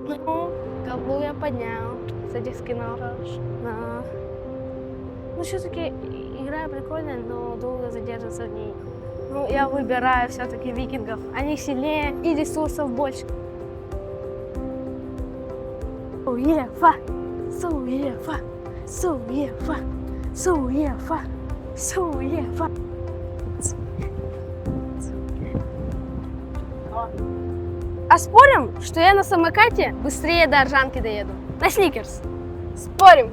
Ну, голову я поднял с этих скинов. Да. Ну, все-таки игра прикольная, но долго задерживаться в ней. Ну, я выбираю все-таки викингов. Они сильнее и ресурсов больше. Суефа, суефа, суефа, суефа, суефа. А спорим, что я на самокате быстрее до Оржанки доеду? На Сникерс. Спорим.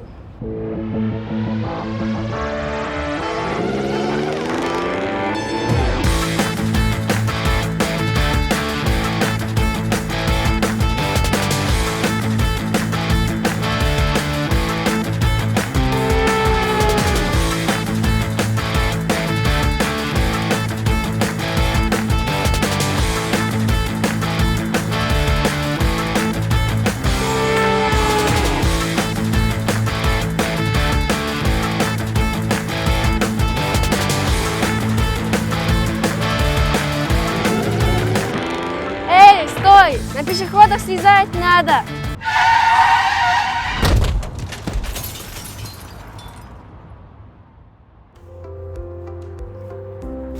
Эй, стой! На пешеходов съезжать надо!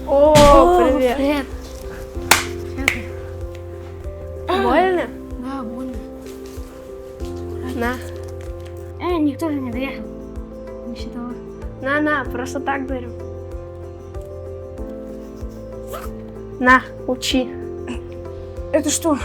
О, привет! Привет! Больно? Да, больно. На. Никто же не доехал. Не считала. На, просто так беру. На, учи. Это что?